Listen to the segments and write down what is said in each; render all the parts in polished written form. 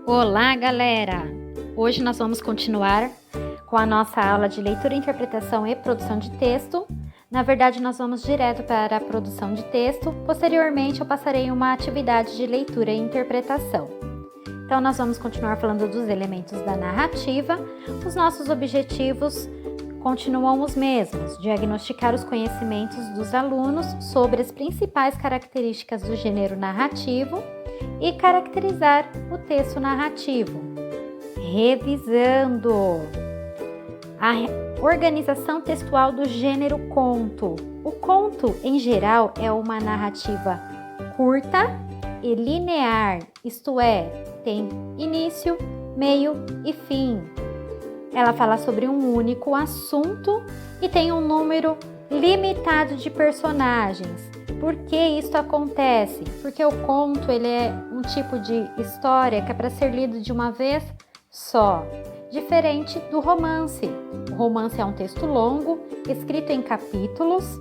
Olá, galera! Hoje nós vamos continuar com a nossa aula de leitura, interpretação e produção de texto. Na verdade, nós vamos direto para a produção de texto. Posteriormente, eu passarei uma atividade de leitura e interpretação. Então, nós vamos continuar falando dos elementos da narrativa. Os nossos objetivos continuam os mesmos: diagnosticar os conhecimentos dos alunos sobre as principais características do gênero narrativo e caracterizar o texto narrativo. Revisando a organização textual do gênero conto. O conto, em geral, é uma narrativa curta e linear, isto é, tem início, meio e fim. Ela fala sobre um único assunto e tem um número limitado de personagens. Por que isso acontece? Porque o conto ele é um tipo de história que é para ser lido de uma vez só, diferente do romance. O romance é um texto longo, escrito em capítulos,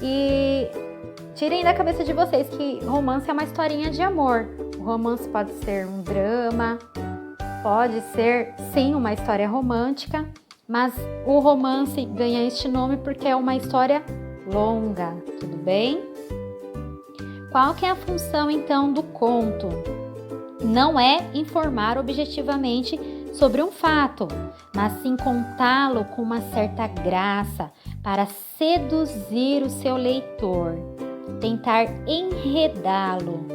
e tirem da cabeça de vocês que romance é uma historinha de amor. O romance pode ser um drama, pode ser sim uma história romântica, mas o romance ganha este nome porque é uma história longa, tudo bem? Qual que é a função então do conto? Não é informar objetivamente sobre um fato, mas sim contá-lo com uma certa graça para seduzir o seu leitor, tentar enredá-lo,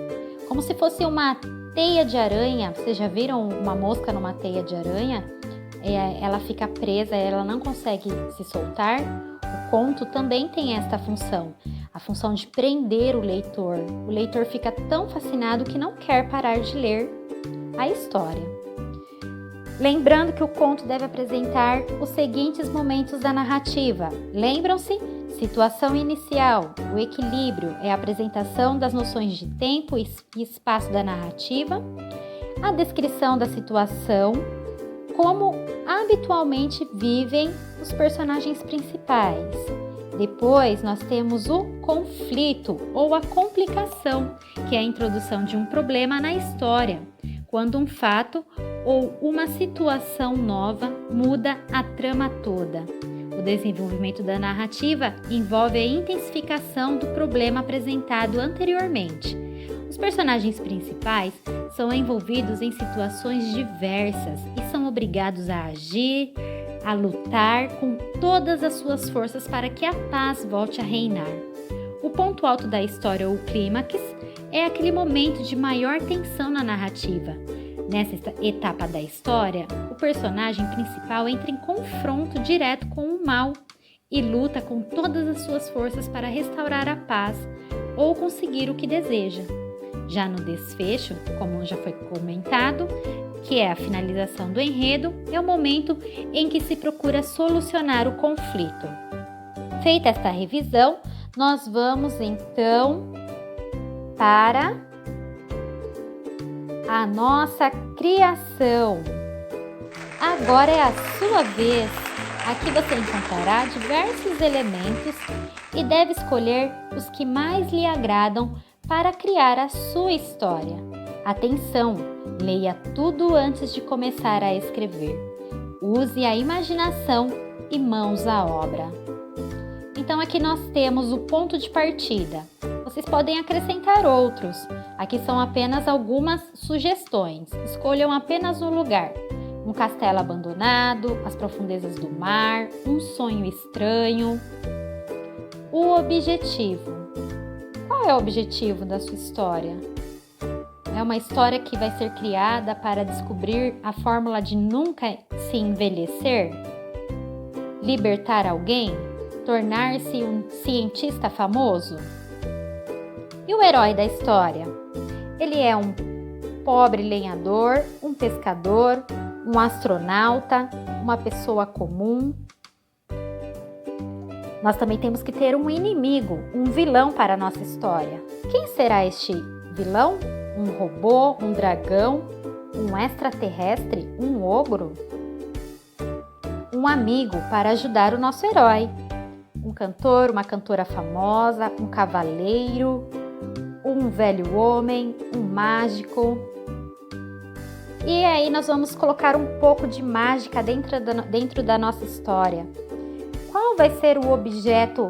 como se fosse uma teia de aranha. Vocês já viram uma mosca numa teia de aranha? Ela fica presa, ela não consegue se soltar. O conto também tem esta função, a função de prender o leitor. O leitor fica tão fascinado que não quer parar de ler a história. Lembrando que o conto deve apresentar os seguintes momentos da narrativa. Lembram-se? Situação inicial. O equilíbrio é a apresentação das noções de tempo e espaço da narrativa. A descrição da situação, como habitualmente vivem os personagens principais. Depois nós temos o conflito ou a complicação, que é a introdução de um problema na história, quando um fato ou uma situação nova muda a trama toda. O desenvolvimento da narrativa envolve a intensificação do problema apresentado anteriormente. Os personagens principais são envolvidos em situações diversas e são obrigados a agir, a lutar com todas as suas forças para que a paz volte a reinar. O ponto alto da história, ou clímax, é aquele momento de maior tensão na narrativa. Nessa etapa da história, o personagem principal entra em confronto direto com o mal e luta com todas as suas forças para restaurar a paz ou conseguir o que deseja. Já no desfecho, como já foi comentado, que é a finalização do enredo, é o momento em que se procura solucionar o conflito. Feita esta revisão, nós vamos então para a nossa criação. Agora é a sua vez. Aqui você encontrará diversos elementos e deve escolher os que mais lhe agradam para criar a sua história. Atenção, leia tudo antes de começar a escrever. Use a imaginação e mãos à obra. Então aqui nós temos o ponto de partida. Vocês podem acrescentar outros. Aqui são apenas algumas sugestões. Escolham apenas um lugar. Um castelo abandonado, as profundezas do mar, um sonho estranho. O objetivo. Qual é o objetivo da sua história? É uma história que vai ser criada para descobrir a fórmula de nunca se envelhecer? Libertar alguém? Tornar-se um cientista famoso? E o herói da história? Ele é um pobre lenhador, um pescador, um astronauta, uma pessoa comum? Nós também temos que ter um inimigo, um vilão para a nossa história. Quem será este vilão? Um robô, um dragão, um extraterrestre, um ogro? Um amigo para ajudar o nosso herói. Um cantor, uma cantora famosa, um cavaleiro, um velho homem, um mágico. E aí nós vamos colocar um pouco de mágica dentro da nossa história. Qual vai ser o objeto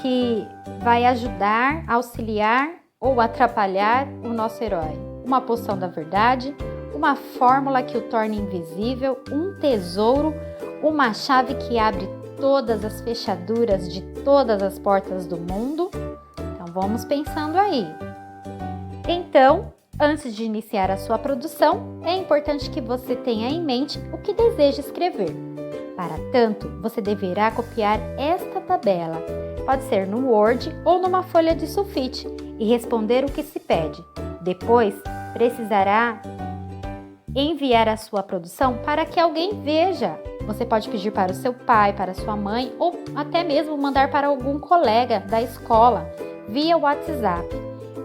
que vai ajudar, auxiliar ou atrapalhar o nosso herói? Uma poção da verdade, uma fórmula que o torne invisível, um tesouro, uma chave que abre todas as fechaduras de todas as portas do mundo? Então vamos pensando aí. Então, antes de iniciar a sua produção, é importante que você tenha em mente o que deseja escrever. Para tanto, você deverá copiar esta tabela. Pode ser no Word ou numa folha de sulfite e responder o que se pede. Depois, precisará enviar a sua produção para que alguém veja. Você pode pedir para o seu pai, para a sua mãe ou até mesmo mandar para algum colega da escola via WhatsApp.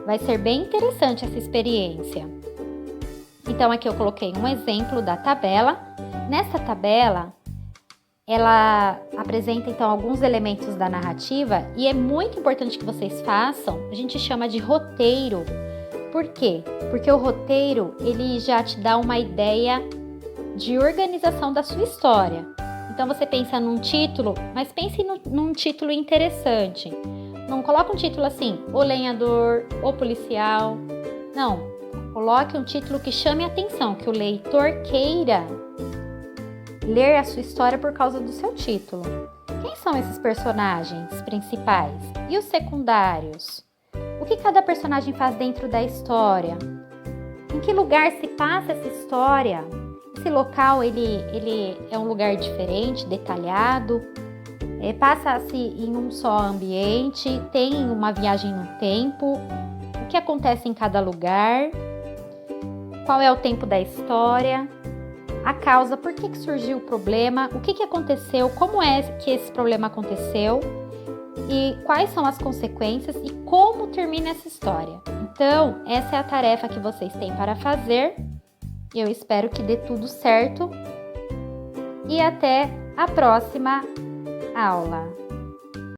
Vai ser bem interessante essa experiência. Então aqui eu coloquei um exemplo da tabela. Nessa tabela, ela apresenta então alguns elementos da narrativa e é muito importante que vocês façam, a gente chama de roteiro. Por quê? Porque o roteiro, ele já te dá uma ideia de organização da sua história. Então você pensa num título, mas pense num título interessante. Não coloque um título assim, O Lenhador, O Policial. Não, coloque um título que chame a atenção, que o leitor queira ler a sua história por causa do seu título. Quem são esses personagens principais? E os secundários? O que cada personagem faz dentro da história? Em que lugar se passa essa história? Esse local, ele é um lugar diferente, detalhado, passa-se em um só ambiente, tem uma viagem no tempo, o que acontece em cada lugar, qual é o tempo da história, a causa, por que surgiu o problema, o que aconteceu, como é que esse problema aconteceu e quais são as consequências e como termina essa história. Então, essa é a tarefa que vocês têm para fazer. Eu espero que dê tudo certo e até a próxima aula.